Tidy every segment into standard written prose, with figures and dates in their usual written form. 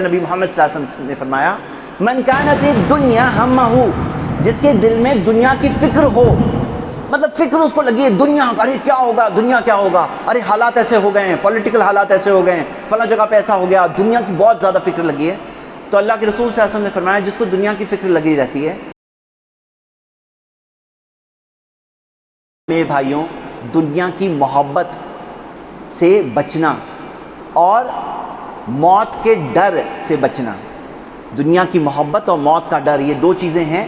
نبی محمد صلی اللہ علیہ وسلم نے فرمایا من کانت الدنیا ہمہ، جس کے دل میں دنیا کی فکر ہو، مطلب فکر اس کو لگی ہے دنیا، ارے کیا ہوگا، دنیا کیا ہوگا، ارے حالات ایسے ہو گئے ہیں، پولیٹیکل حالات ایسے ہو گئے ہیں، فلاں جگہ پہ ایسا ہو گیا، دنیا کی بہت زیادہ فکر لگی ہے، تو اللہ کے رسول صلی اللہ علیہ وسلم نے فرمایا جس کو دنیا کی فکر لگی رہتی ہے، میرے بھائیوں دنیا کی محبت سے بچنا اور موت کے ڈر سے بچنا، دنیا کی محبت اور موت کا ڈر، یہ دو چیزیں ہیں،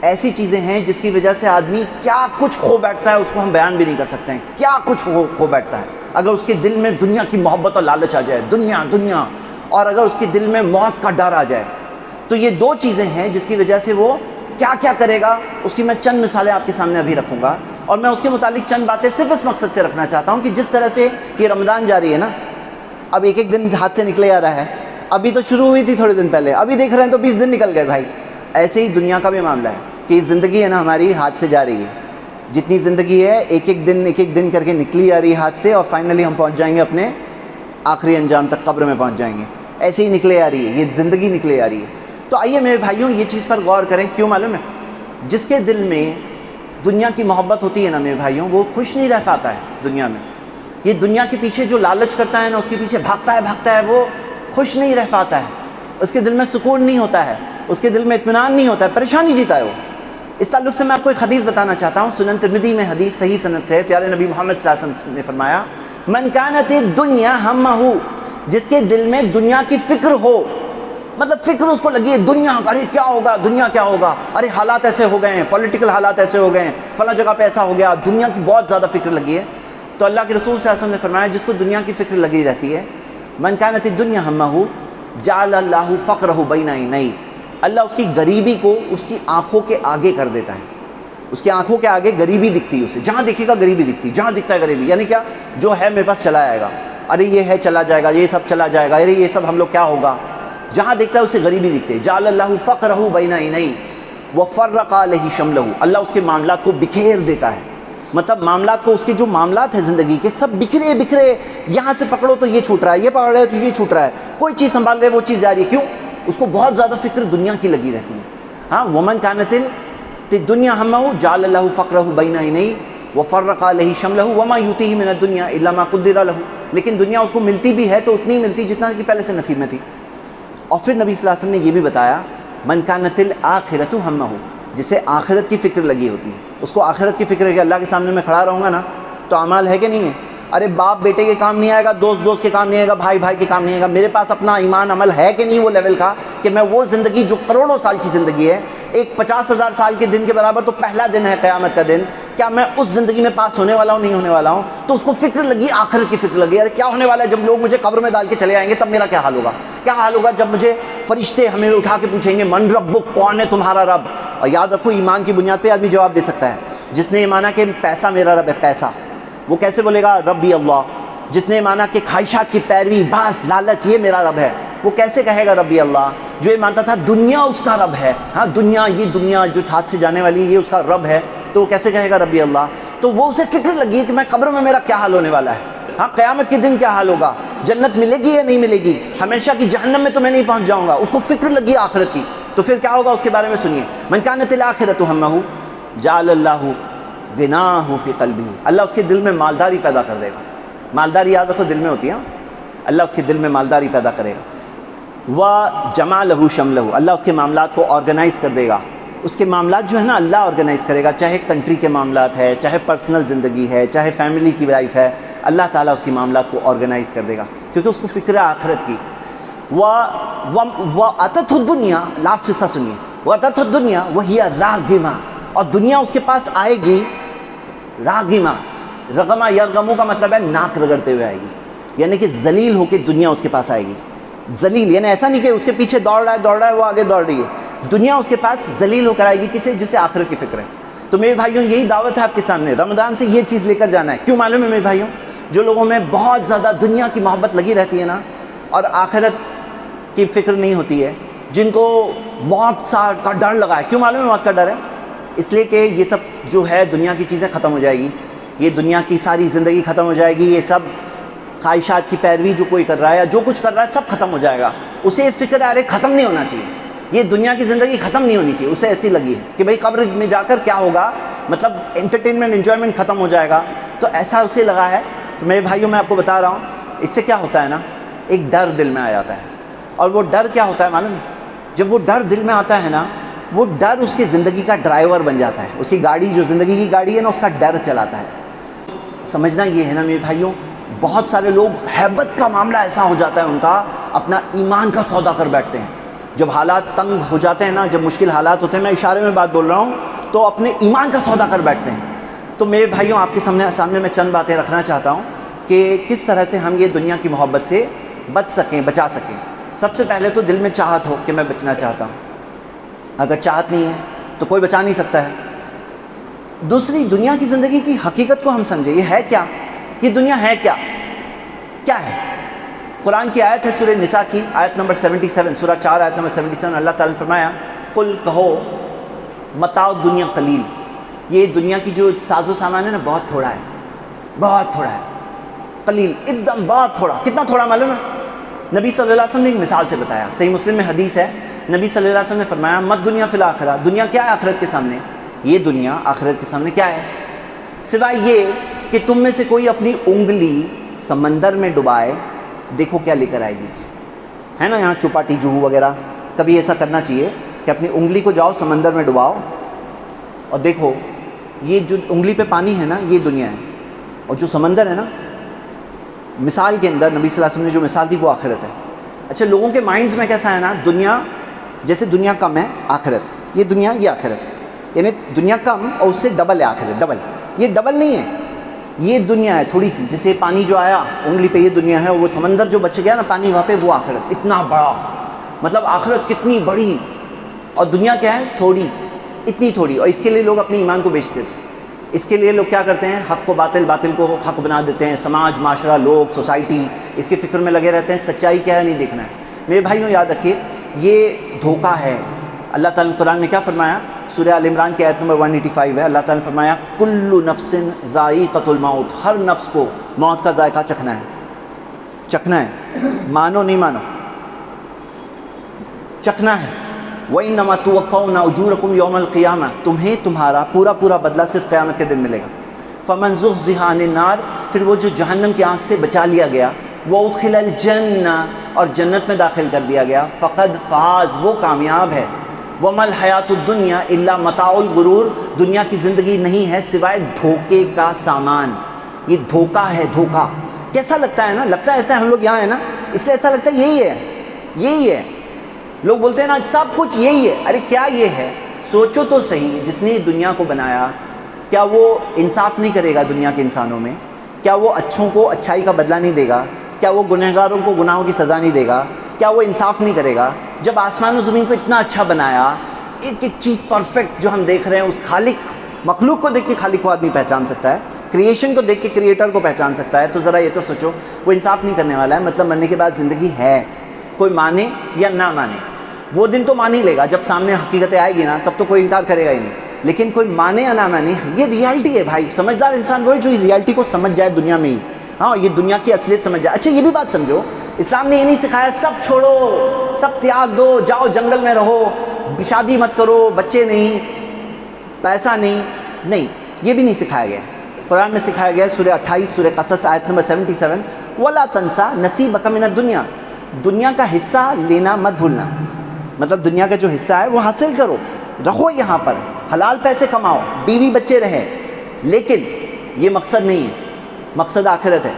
ایسی چیزیں ہیں جس کی وجہ سے آدمی کیا کچھ کھو بیٹھتا ہے، اس کو ہم بیان بھی نہیں کر سکتے ہیں، کیا کچھ کھو بیٹھتا ہے اگر اس کے دل میں دنیا کی محبت اور لالچ آ جائے، دنیا دنیا، اور اگر اس کے دل میں موت کا ڈر آ جائے، تو یہ دو چیزیں ہیں جس کی وجہ سے وہ کیا کیا کرے گا، اس کی میں چند مثالیں آپ کے سامنے ابھی رکھوں گا، اور میں اس کے متعلق چند باتیں صرف اس مقصد سے رکھنا چاہتا ہوں کہ جس طرح سے یہ رمضان جاری ہے نا، اب ایک ایک دن ہاتھ سے نکلے آ رہا ہے، ابھی تو شروع ہوئی تھی تھوڑے دن پہلے، ابھی دیکھ رہے ہیں تو 20 دن نکل گئے بھائی، ایسے ہی دنیا کا بھی معاملہ ہے کہ زندگی ہے نا ہماری ہاتھ سے جا رہی ہے، جتنی زندگی ہے ایک ایک دن کر کے نکلی آ رہی ہے ہاتھ سے، اور فائنلی ہم پہنچ جائیں گے اپنے آخری انجام تک، قبر میں پہنچ جائیں گے، ایسے ہی نکلے آ رہی ہے، یہ زندگی نکلے آ رہی ہے۔ تو آئیے میرے بھائیوں یہ چیز پر غور کریں، کیوں معلوم ہے، جس کے دل میں دنیا کی محبت ہوتی ہے نا میرے بھائیوں، وہ خوش نہیں رہ پاتا ہے دنیا میں، یہ دنیا کے پیچھے جو لالچ کرتا ہے نا، اس کے پیچھے بھاگتا ہے، وہ خوش نہیں رہ پاتا ہے، اس کے دل میں سکون نہیں ہوتا ہے، اس کے دل میں اطمینان نہیں ہوتا ہے، پریشانی جیتا ہے وہ۔ اس تعلق سے میں آپ کو ایک حدیث بتانا چاہتا ہوں، سنن ترمذی میں حدیث صحیح سند سے، پیارے نبی محمد صلی اللہ علیہ وسلم نے فرمایا من کانت الدنیا ہمہ، جس کے دل میں دنیا کی فکر ہو، مطلب فکر اس کو لگی ہے دنیا، ارے کیا ہوگا، دنیا کیا ہوگا، ارے حالات ایسے ہو گئے ہیں، پولیٹیکل حالات ایسے ہو گئے ہیں، فلاں جگہ پہ ایسا ہو گیا، دنیا کی بہت زیادہ فکر لگی ہے، تو اللہ کے رسول صلی اللہ علیہ وسلم نے فرمایا جس کو دنیا کی فکر لگی رہتی ہے من کانت الدنیا ہمہ جعل اللہ فقرہ بین عینیہ، اللہ اس کی غریبی کو اس کی آنکھوں کے آگے کر دیتا ہے، اس کی آنکھوں کے آگے غریبی دکھتی ہے اسے، جہاں دیکھے گا غریبی دکھتی، جہاں دکھتا ہے غریبی، یعنی کیا، جو ہے میرے پاس چلا آئے گا، ارے یہ ہے چلا جائے گا، یہ سب چلا جائے گا، ارے یہ سب ہم لوگ کیا ہوگا، جہاں دیکھتا ہے اسے غریبی دکھتے، جعل اللہ فقرہ بین عینیہ وفرق علیہ شملہ، اللہ اس کے معاملات کو بکھیر دیتا ہے، مطلب معاملات کو، اس کے جو معاملات ہیں زندگی کے سب بکھرے، یہاں سے پکڑو تو یہ چھوٹ رہا ہے، یہ پکڑ رہے تو یہ چھوٹ رہا ہے، کوئی چیز سنبھال رہے وہ چیز جا رہی ہے، کیوں، اس کو بہت زیادہ فکر دنیا کی لگی رہتی ہے۔ ہاں ومن کانت الدنیا ہمہ جعل اللہ فقرہ بین عینیہ وفرق علیہ شملہ وما یؤتیہ من الدنیا الا ما قدر لہ، لیکن دنیا اس کو ملتی بھی ہے تو اتنی ملتی جتنا کہ پہلے سے نصیب میں تھی۔ اور پھر نبی صلی اللہ علیہ وسلم نے یہ بھی بتایا من کانت الآخرۃ ہمہ، جسے آخرت کی فکر لگی ہوتی ہے، اس کو آخرت کی فکر ہے کہ اللہ کے سامنے میں کھڑا رہوں گا نا تو اعمال ہے کہ نہیں ہے، ارے باپ بیٹے کے کام نہیں آئے گا، دوست کے کام نہیں آئے گا، بھائی کے کام نہیں آئے گا، میرے پاس اپنا ایمان عمل ہے کہ نہیں وہ لیول کا کہ میں وہ زندگی جو کروڑوں سال کی زندگی ہے، ایک 50,000 سال کے دن کے برابر تو پہلا دن ہے قیامت کا دن، کیا میں اس زندگی میں پاس ہونے والا ہوں نہیں ہونے والا ہوں، تو اس کو فکر لگی، آخرت کی فکر لگی، ارے کیا ہونے والا ہے جب لوگ مجھے قبر میں ڈال کے چلے آئیں گے، تب میرا کیا حال ہوگا، کیا حال ہوگا جب مجھے فرشتے ہمیں اٹھا کے پوچھیں گے من ربک، کون ہے تمہارا رب، اور یاد رکھو ایمان کی بنیاد پہ آدمی جواب دے سکتا ہے، جس نے یہ مانا کہ پیسہ میرا رب ہے، پیسہ، وہ کیسے بولے گا ربی اللہ، جس نے مانا کہ خواہشات کی پیروی، باس، لالچ یہ میرا رب ہے، وہ کیسے کہے گا ربی اللہ، جو یہ مانتا تھا دنیا اس کا رب ہے، ہاں دنیا، یہ دنیا جو ہاتھ سے جانے والی یہ اس کا رب ہے، تو وہ کیسے کہے گا ربی اللہ، تو وہ اسے فکر لگی کہ میں قبر میں میرا کیا حال ہونے والا ہے، ہاں قیامت کے دن کیا حال ہوگا، جنت ملے گی یا نہیں ملے گی، ہمیشہ کی جہنم میں تو میں نہیں پہنچ جاؤں گا، اس کو فکر لگی آخرت کی، تو پھر کیا ہوگا اس کے بارے میں سنیے من کانت الآخرۃ ہمہ جعل اللہ غناہ فی قلبہ، اللہ اس کے دل میں مالداری پیدا کر دے گا، مالداری یاد رکھو دل میں ہوتی ہے، اللہ اس کے دل میں مالداری پیدا کرے گا، وجمع لہ شملہ، اللہ اس کے معاملات کو آرگنائز کر دے گا، اس کے معاملات جو ہے نا اللہ آرگنائز کرے گا، چاہے کنٹری کے معاملات ہے، چاہے پرسنل زندگی ہے، چاہے فیملی کی لائف ہے، اللہ تعالیٰ اس کے معاملات کو آرگنائز کر دے گا، کیونکہ اس کو فکر ہے آخرت کی۔ وَأَتَتْهُ الدُّنْيَا، لاسٹ حصہ سنیے، وَأَتَتْهُ الدُّنْيَا وَهِيَ رَاغِمَةٌ، اور دنیا اس کے پاس آئے گی راغمہ، رغمہ یرغمو کا مطلب ہے ناک رگڑتے ہوئے آئے گی، یعنی کہ ذلیل ہو کے دنیا اس کے پاس آئے گی، ذلیل یعنی ایسا نہیں کہ اس کے پیچھے دوڑ رہا ہے وہ آگے دوڑ رہی ہے، دنیا اس کے پاس ذلیل ہو کر آئے گی، جسے آخرت کی فکر ہے۔ تو میرے بھائیوں یہی دعوت ہے آپ کے سامنے، رمضان سے یہ چیز لے کر جانا ہے، کیوں معلوم ہے میرے بھائیوں، جو لوگوں میں بہت زیادہ دنیا کی محبت لگی رہتی ہے نا اور آخرت کی فکر نہیں ہوتی ہے، جن کو موت کا ڈر لگا ہے، کیوں معلوم ہے موت کا ڈر ہے، اس لیے کہ یہ سب جو ہے دنیا کی چیزیں ختم ہو جائے گی، یہ دنیا کی ساری زندگی ختم ہو جائے گی، یہ سب خواہشات کی پیروی جو کوئی کر رہا ہے یا جو کچھ کر رہا ہے سب ختم ہو جائے گا، اسے فکر آ رہے ختم نہیں ہونا چاہیے، یہ دنیا کی زندگی ختم نہیں ہونی چاہیے، اسے ایسی لگی ہے کہ بھئی قبر میں جا کر کیا ہوگا، مطلب انٹرٹینمنٹ انجوائمنٹ ختم ہو جائے گا، تو ایسا اسے لگا ہے۔ تو میرے بھائیوں میں آپ کو بتا رہا ہوں اس سے کیا ہوتا ہے نا، ایک ڈر دل میں آ جاتا ہے، اور وہ ڈر کیا ہوتا ہے معلوم، جب وہ ڈر دل میں آتا ہے نا، وہ ڈر اس کی زندگی کا ڈرائیور بن جاتا ہے، اس کی گاڑی جو زندگی کی گاڑی ہے نا، اس کا ڈر چلاتا ہے۔ سمجھنا یہ ہے نا میرے بھائیوں، بہت سارے لوگ ہیبت کا معاملہ ایسا ہو جاتا ہے ان کا، اپنا ایمان کا سودا کر بیٹھتے ہیں، جب حالات تنگ ہو جاتے ہیں نا، جب مشکل حالات ہوتے ہیں، میں اشارے میں بات بول رہا ہوں، تو اپنے ایمان کا سودا کر بیٹھتے ہیں۔ تو میرے بھائیوں آپ کے سامنے میں چند باتیں رکھنا چاہتا ہوں کہ کس طرح سے ہم یہ دنیا کی محبت سے بچ سکیں، بچا سکیں۔ سب سے پہلے تو دل میں چاہت ہو کہ میں بچنا چاہتا ہوں، اگر چاہت نہیں ہے تو کوئی بچا نہیں سکتا ہے۔ دوسری، دنیا کی زندگی کی حقیقت کو ہم سمجھیں، یہ ہے کیا، یہ دنیا ہے کیا، کیا ہے؟ قرآن کی آیت ہے سورہ نساء کی آیت نمبر 77، سورہ 4 آیت نمبر 77، اللہ تعالیٰ نے فرمایا قل کہو متاع دنیا قلیل، یہ دنیا کی جو ساز و سامان ہے نا بہت تھوڑا ہے، بہت تھوڑا ہے، قلیل ایک دم بہت تھوڑا۔ کتنا تھوڑا معلوم ہے؟ نبی صلی اللہ علیہ وسلم نے ایک مثال سے بتایا، صحیح مسلم میں حدیث ہے، نبی صلی اللہ علیہ وسلم نے فرمایا مت دنیا فی الآخرہ، دنیا کیا ہے آخرت کے سامنے، یہ دنیا آخرت کے سامنے کیا ہے، سوائے یہ کہ تم میں سے کوئی اپنی انگلی سمندر میں ڈبائے، دیکھو کیا لے کر آئے گی، ہے نا یہاں چوپاٹی جوہو وغیرہ، کبھی ایسا کرنا چاہیے کہ اپنی انگلی کو جاؤ سمندر میں ڈباؤ اور دیکھو یہ جو انگلی پہ پانی ہے نا یہ دنیا ہے، اور جو سمندر ہے نا، مثال کے اندر نبی صلی اللہ علیہ وسلم نے جو مثال دی وہ آخرت ہے۔ اچھا لوگوں کے مائنڈز میں کیسا ہے نا، دنیا جیسے دنیا کم ہے آخرت، یہ دنیا یہ آخرت، یعنی دنیا کم اور اس سے ڈبل ہے آخرت، ڈبل، یہ ڈبل نہیں ہے، یہ دنیا ہے تھوڑی سی، جیسے پانی جو آیا انگلی پہ یہ دنیا ہے، اور وہ سمندر جو بچ گیا نا پانی وہاں پہ وہ آخرت، اتنا بڑا، مطلب آخرت کتنی بڑی اور دنیا کیا ہے تھوڑی، اتنی تھوڑی، اور اس کے لیے لوگ اپنے ایمان کو بیچتے تھے، اس کے لیے لوگ کیا کرتے ہیں، حق کو باطل، باطل کو حق بنا دیتے ہیں، سماج معاشرہ لوگ سوسائٹی اس کی فکر میں لگے رہتے ہیں، سچائی کیا ہے نہیں دیکھنا ہے۔ میرے بھائیوں یاد رکھیے یہ دھوکہ ہے۔ اللہ تعالیٰ نے قرآن میں کیا فرمایا، سورہ آل عمران کی آیت نمبر 185 ہے، اللہ تعالیٰ نے فرمایا کل نفس ذائقۃ الموت، ہر نفس کو موت کا ذائقہ چکھنا ہے، چکھنا ہے، مانو نہیں مانو چکھنا ہے۔ وَإِنَّمَا تُوَفَّوْنَ أُجُورَكُمْ يَوْمَ الْقِيَامَةِ، تمہیں تمہارا پورا پورا بدلہ صرف قیامت کے دن ملے گا۔ فَمَنْ زُحْزِحَ عَنِ النَّارِ، پھر وہ جو جہنم کی آنکھ سے بچا لیا گیا، وَأُدْخِلَ الْجَنَّةَ، اور جنت میں داخل کر دیا گیا، فَقَدْ فَازَ، وہ کامیاب ہے۔ وَمَا الْحَيَاةُ الدُّنْيَا إِلَّا مَتَاعُ الْغُرُورِ، دنیا کی زندگی نہیں ہے سوائے دھوکے کا سامان، یہ دھوکہ ہے، دھوکہ۔ کیسا لگتا ہے نا، لگتا ہے ایسا ہم لوگ یہاں ہیں نا، اس لیے ایسا لگتا ہے یہی ہے، یہی ہے، لوگ بولتے ہیں نا سب کچھ یہی ہے، ارے کیا یہ ہے؟ سوچو تو صحیح، جس نے دنیا کو بنایا کیا وہ انصاف نہیں کرے گا دنیا کے انسانوں میں؟ کیا وہ اچھوں کو اچھائی کا بدلہ نہیں دے گا؟ کیا وہ گنہگاروں کو گناہوں کی سزا نہیں دے گا؟ کیا وہ انصاف نہیں کرے گا؟ جب آسمان و زمین کو اتنا اچھا بنایا، ایک ایک چیز پرفیکٹ جو ہم دیکھ رہے ہیں، اس خالق، مخلوق کو دیکھ کے خالق کو آدمی پہچان سکتا ہے، کریشن کو دیکھ کے کریٹر کو پہچان سکتا ہے، تو ذرا یہ تو سوچو وہ انصاف نہیں کرنے والا ہے، مطلب مرنے کے بعد زندگی ہے، کوئی مانے یا نہ مانے، وہ دن تو مان ہی لے گا جب سامنے حقیقتیں آئے گی نا، تب تو کوئی انکار کرے گا ہی نہیں، لیکن کوئی مانے یا نہ مانے یہ ریالٹی ہے بھائی۔ سمجھدار انسان وہ ہے جو ریالٹی کو سمجھ جائے دنیا میں ہی، ہاں یہ دنیا کی اصلیت سمجھ جائے۔ اچھا یہ بھی بات سمجھو، اسلام نے یہ نہیں سکھایا سب چھوڑو، سب تیاگ دو، جاؤ جنگل میں رہو، شادی مت کرو، بچے نہیں، پیسہ نہیں، نہیں یہ بھی نہیں سکھایا گیا۔ قرآن میں سکھایا گیا سورہ 28 سورہ قصص آیت نمبر 77، وَلَا تَنْسَى نَصِيبَكَ مِنَ الدُّنْيَا، دنیا کا حصہ لینا مت بھولنا، مطلب دنیا کا جو حصہ ہے وہ حاصل کرو، رہو یہاں پر، حلال پیسے کماؤ، بیوی بچے رہے، لیکن یہ مقصد نہیں ہے، مقصد آخرت ہے۔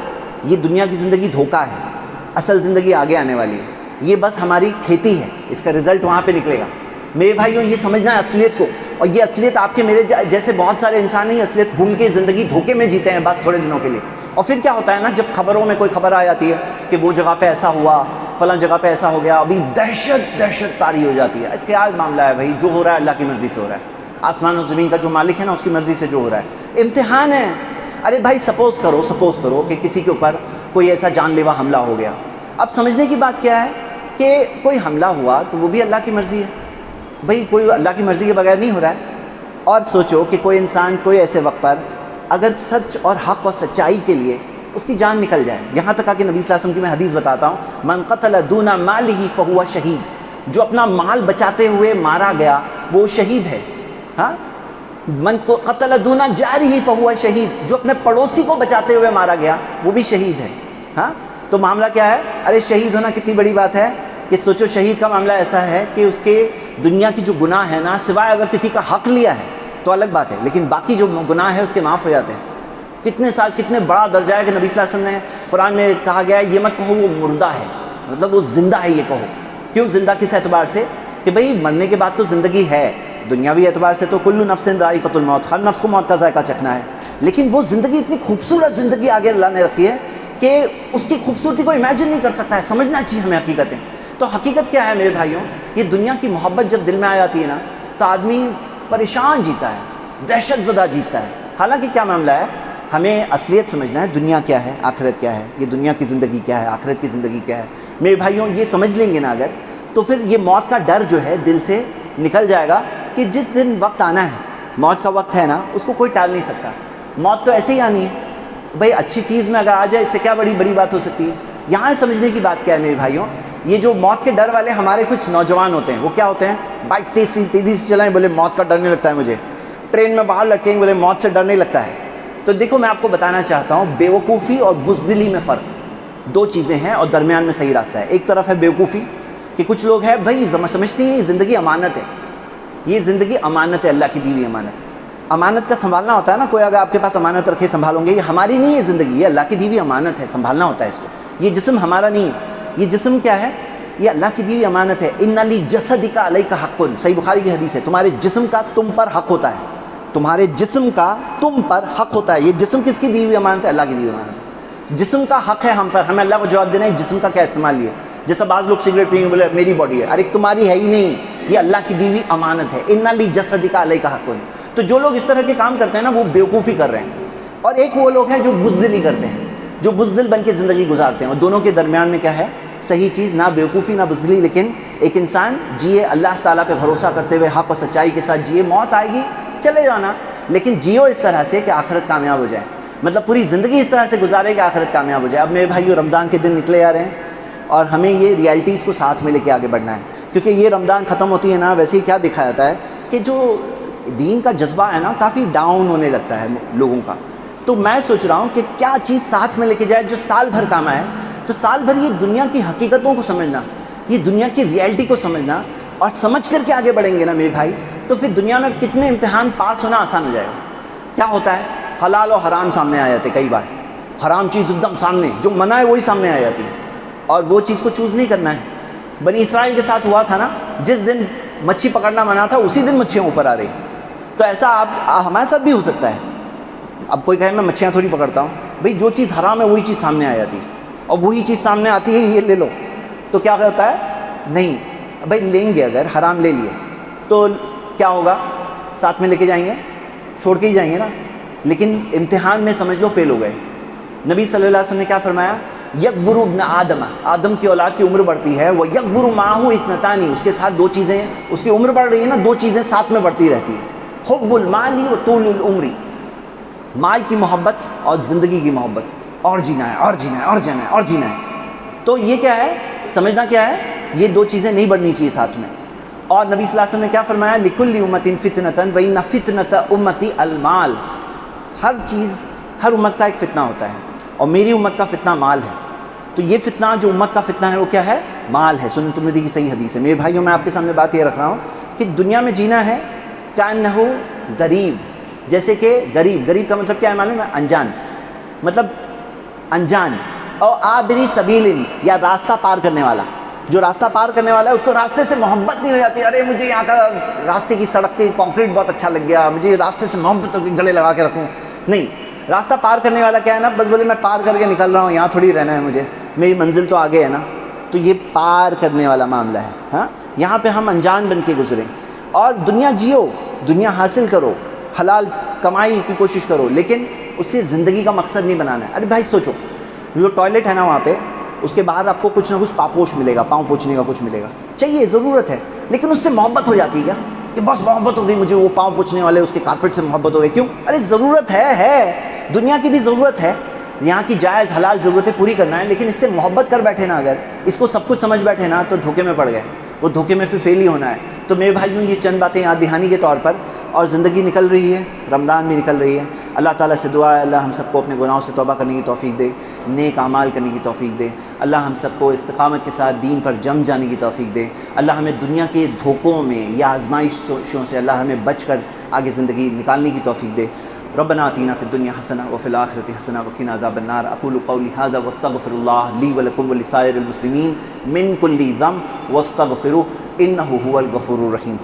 یہ دنیا کی زندگی دھوکہ ہے، اصل زندگی آگے آنے والی ہے، یہ بس ہماری کھیتی ہے، اس کا رزلٹ وہاں پہ نکلے گا۔ میرے بھائیوں یہ سمجھنا ہے اصلیت کو، اور یہ اصلیت آپ کے میرے جیسے بہت سارے انسان ہیں، یہ اصلیت بھول کے زندگی دھوکے میں جیتے ہیں بس تھوڑے دنوں کے لیے، اور پھر کیا ہوتا ہے نا، جب خبروں میں کوئی خبر آ جاتی ہے کہ وہ جگہ پہ ایسا ہوا، فلاں جگہ پہ ایسا ہو گیا، ابھی دہشت طاری ہو جاتی ہے۔ کیا معاملہ ہے بھائی، جو ہو رہا ہے اللہ کی مرضی سے ہو رہا ہے، آسمان و زمین کا جو مالک ہے نا اس کی مرضی سے جو ہو رہا ہے، امتحان ہے۔ ارے بھائی سپوز کرو کہ کسی کے اوپر کوئی ایسا جان لیوا حملہ ہو گیا، اب سمجھنے کی بات کیا ہے کہ کوئی حملہ ہوا تو وہ بھی اللہ کی مرضی ہے، بھائی کوئی اللہ کی مرضی کے بغیر نہیں ہو رہا ہے۔ اور سوچو کہ کوئی انسان کوئی ایسے وقت پر اگر سچ اور حق اور سچائی کے لیے اس کی جان نکل جائے. یہاں تک کہ نبی صلی اللہ علیہ وسلم کی میں حدیث بتاتا ہوں, من قتل دون مالہ فہو شہید, جو اپنا مال بچاتے ہوئے مارا گیا وہ شہید ہے. ہاں, من قتل دون جارہ فہو شہید, جو اپنے پڑوسی کو بچاتے ہوئے مارا گیا وہ بھی شہید ہے. ہاں, تو معاملہ کیا ہے؟ ارے شہید ہونا کتنی بڑی بات ہے کہ سوچو, شہید کا معاملہ ایسا ہے کہ اس کے دنیا کی جو گناہ ہے نا, سوائے اگر کسی کا حق لیا ہے تو الگ بات ہے, لیکن باقی جو گناہ ہے اس کے معاف ہو جاتے ہیں. کتنے سال, کتنے بڑا درجہ ہے کہ نبی صلی اللہ علیہ وسلم نے قرآن میں کہا گیا ہے یہ مت کہو وہ مردہ ہے, مطلب وہ زندہ ہے یہ کہو. کیوں زندہ؟ کس اعتبار سے کہ بھئی مرنے کے بعد تو زندگی ہے, دنیاوی اعتبار سے تو کل نفس ذائقۃ الموت, ہر نفس کو موت کا ذائقہ چکھنا ہے, لیکن وہ زندگی اتنی خوبصورت زندگی آگے اللہ نے رکھی ہے کہ اس کی خوبصورتی کو امیجن نہیں کر سکتا ہے. سمجھنا چاہیے ہمیں حقیقتیں. تو حقیقت کیا ہے میرے بھائیوں, یہ دنیا کی محبت جب دل میں آ جاتی ہے نا تو آدمی پریشان جیتا ہے, دہشت زدہ جیتا ہے. حالانکہ کیا معاملہ ہے, ہمیں اصلیت سمجھنا ہے, دنیا کیا ہے, آخرت کیا ہے, یہ دنیا کی زندگی کیا ہے, آخرت کی زندگی کیا ہے. میرے بھائیوں یہ سمجھ لیں گے نا اگر, تو پھر یہ موت کا ڈر جو ہے دل سے نکل جائے گا کہ جس دن وقت آنا ہے, موت کا وقت ہے نا, اس کو کوئی ٹال نہیں سکتا. موت تو ایسے ہی آنی ہے بھئی, اچھی چیز میں اگر آ جائے اس سے کیا بڑی بات ہو سکتی ہے. یہاں سمجھنے کی بات کیا ہے میرے بھائیوں, یہ جو موت کے ڈر والے ہمارے کچھ نوجوان ہوتے ہیں, وہ کیا ہوتے ہیں, بائک تیزی سے چلائیں, بولے موت کا ڈر نہیں لگتا ہے مجھے. ٹرین میں باہر لٹکیں, بولے موت سے ڈر نہیں لگتا ہے. تو دیکھو میں آپ کو بتانا چاہتا ہوں, بیوقوفی اور بزدلی میں فرق, دو چیزیں ہیں اور درمیان میں صحیح راستہ ہے. ایک طرف ہے بیوقوفی کہ کچھ لوگ ہیں بھائی سمجھتے ہیں یہ زندگی امانت ہے, یہ زندگی امانت ہے, اللہ کی دی ہوئی امانت ہے. امانت کا سنبھالنا ہوتا ہے نا, کوئی اگر آپ کے پاس امانت رکھے سنبھالوں گے, یہ ہماری نہیں ہے زندگی, یہ اللہ کی دی ہوئی امانت ہے, سنبھالنا ہوتا ہے اس کو. یہ جسم ہمارا نہیں ہے, یہ جسم کیا ہے, یہ اللہ کی دی ہوئی امانت ہے. ان لجسدک علیک حق, صحیح بخاری کی حدیث ہے, تمہارے جسم کا تم پر حق ہوتا ہے, تمہارے جسم کا تم پر حق ہوتا ہے. یہ جسم کس کی دی ہوئی امانت ہے؟ اللہ کی دی ہوئی امانت ہے. جسم کا حق ہے ہم پر, ہمیں اللہ کو جواب دینا ہے جسم کا کیا استعمال ہے. جیسا بعض لوگ سگریٹ پئیں گے, بولے میری باڈی ہے, ارے تمہاری ہے ہی نہیں, یہ اللہ کی دی ہوئی امانت ہے. ان لجسدک علیک حق. تو جو لوگ اس طرح کے کام کرتے ہیں نا وہ بیوقوفی کر رہے ہیں. اور ایک وہ لوگ ہیں جو بزدلی کرتے ہیں, جو بزدل بن کے زندگی گزارتے ہیں. اور دونوں کے درمیان میں کیا ہے صحیح چیز؟ نہ بیوقوفی نہ بزدلی, لیکن ایک انسان جیے اللہ تعالیٰ پہ بھروسہ کرتے ہوئے, حق و سچائی کے ساتھ جیے. موت آئے گی چلے جانا, لیکن جیو اس طرح سے کہ آخرت کامیاب ہو جائے, مطلب پوری زندگی اس طرح سے گزارے کہ آخرت کامیاب ہو جائے. اب میرے بھائیو رمضان کے دن نکلے جا رہے ہیں اور ہمیں یہ ریالٹیز کو ساتھ میں لے کے آگے بڑھنا ہے, کیونکہ یہ رمضان ختم ہوتی ہے نا, ویسے ہی کیا دکھا جاتا ہے کہ جو دین کا جذبہ ہے نا کافی ڈاؤن ہونے لگتا ہے لوگوں کا. تو میں سوچ رہا ہوں کہ کیا چیز ساتھ میں لے کے جائے جو سال بھر کام آئے. تو سال بھر یہ دنیا کی حقیقتوں کو سمجھنا, یہ دنیا کی ریالٹی کو سمجھنا, اور سمجھ کر کے آگے بڑھیں گے نا میرے بھائی, تو پھر دنیا میں کتنے امتحان پاس ہونا آسان ہو جائے گا. کیا ہوتا ہے, حلال اور حرام سامنے آ جاتے کئی بار, حرام چیز ایک دم سامنے, جو منع ہے وہی سامنے آ جاتی ہے, اور وہ چیز کو چوز نہیں کرنا ہے. بنی اسرائیل کے ساتھ ہوا تھا نا, جس دن مچھی پکڑنا منع تھا اسی دن مچھیاں اوپر آ رہی. تو ایسا آپ ہمارے ساتھ بھی ہو سکتا ہے. اب کوئی کہے میں مچھلیاں تھوڑی پکڑتا ہوں, بھئی جو چیز حرام ہے وہی چیز سامنے آ جاتی ہے, اور وہی چیز سامنے آتی ہے یہ لے لو. تو کیا ہوتا ہے, نہیں بھائی لیں گے, اگر حرام لے لیے تو کیا ہوگا, ساتھ میں لے کے جائیں گے, چھوڑ کے ہی جائیں گے نا. لیکن امتحان میں سمجھ لو فیل ہو گئے. نبی صلی اللہ علیہ وسلم نے کیا فرمایا, یکبر ابن آدم, آدم کی اولاد کی عمر بڑھتی ہے, وہ یکبر معہ اثنتان, اس کے ساتھ دو چیزیں, اس کی عمر بڑھ رہی ہے نا, دو چیزیں ساتھ میں بڑھتی رہتی ہے, حب المال و طول العمر, مال کی محبت اور زندگی کی محبت, اور جینا ہے اور جینا ہے اور جینا ہے اور جینا ہے. تو یہ کیا ہے, سمجھنا کیا ہے, یہ دو چیزیں نہیں بڑھنی چاہیے ساتھ میں. اور نبی صلی اللہ علیہ وسلم نے کیا فرمایا, لکل امت فتنۃ وان فتنۃ امتی المال, ہر چیز ہر امت کا ایک فتنہ ہوتا ہے, اور میری امت کا فتنہ مال ہے. تو یہ فتنہ جو امت کا فتنہ ہے وہ کیا ہے, مال ہے. سنن ترمذی کی صحیح حدیث ہے. میرے بھائیوں میں آپ کے سامنے بات یہ رکھ رہا ہوں کہ دنیا میں جینا ہے کأنہ غریب, جیسے کہ غریب, غریب کا مطلب کیا ہے معلوم ہے, انجان, مطلب انجان. اور عابری سبیل, یا راستہ پار کرنے والا, جو راستہ پار کرنے والا ہے اس کو راستے سے محبت نہیں ہو جاتی, ارے مجھے یہاں کا راستے کی سڑک کی کانکریٹ بہت اچھا لگ گیا, مجھے راستے سے محبت ہو کے گلے لگا کے رکھوں. نہیں, راستہ پار کرنے والا کیا ہے نا, بس بولے میں پار کر کے نکل رہا ہوں, یہاں تھوڑی رہنا ہے مجھے, میری منزل تو آگے ہے نا. تو یہ پار کرنے والا معاملہ ہے. ہاں, یہاں پہ ہم انجان بن کے گزریں, اور دنیا جیو, دنیا حاصل کرو, حلال کمائی کی کوشش کرو, لیکن اس سے زندگی کا مقصد نہیں بنانا ہے. ارے بھائی سوچو, جو ٹوائلٹ ہے نا وہاں پہ, اس کے بعد آپ کو کچھ نہ کچھ پاپوش ملے گا, پاؤں پوچھنے کا کچھ ملے گا, چاہیے, ضرورت ہے, لیکن اس سے محبت ہو جاتی ہے کیا, کہ بس محبت ہو گئی مجھے وہ پاؤں پوچھنے والے اس کے کارپیٹ سے محبت ہو گئی. کیوں, ارے ضرورت ہے, دنیا کی بھی ضرورت ہے, یہاں کی جائز حلال ضرورتیں پوری کرنا ہے، لیکن اس سے محبت کر بیٹھے نا، اگر اس کو سب کچھ سمجھ بیٹھے نا تو دھوکے میں پڑ گئے، وہ دھوکے میں پھر فیل ہی ہونا ہے۔ تو میرے بھائیوں یہ چند باتیں یاد دہانی کے طور پر، اور زندگی نکل رہی ہے، رمضان بھی نکل رہی ہے، اللہ تعالیٰ سے دعا ہے اللہ ہم سب کو اپنے گناہوں سے توبہ کرنے کی توفیق دے، نیک اعمال کرنے کی توفیق دے، اللہ ہم سب کو استقامت کے ساتھ دین پر جم جانے کی توفیق دے، اللہ ہمیں دنیا کے دھوکوں میں یا آزمائشوں سے اللہ ہمیں بچ کر آگے زندگی نکالنے کی توفیق دے۔ ربنا آتنا فی الدنیا حسنہ وفی الآخرۃ حسنہ وقنا عذاب النار۔ اقول قولی ھذا واستغفر اللہ لی ولکم ولسائر المسلمین من کل ذنب واستغفروہ انہ ھو الغفور الرحیم۔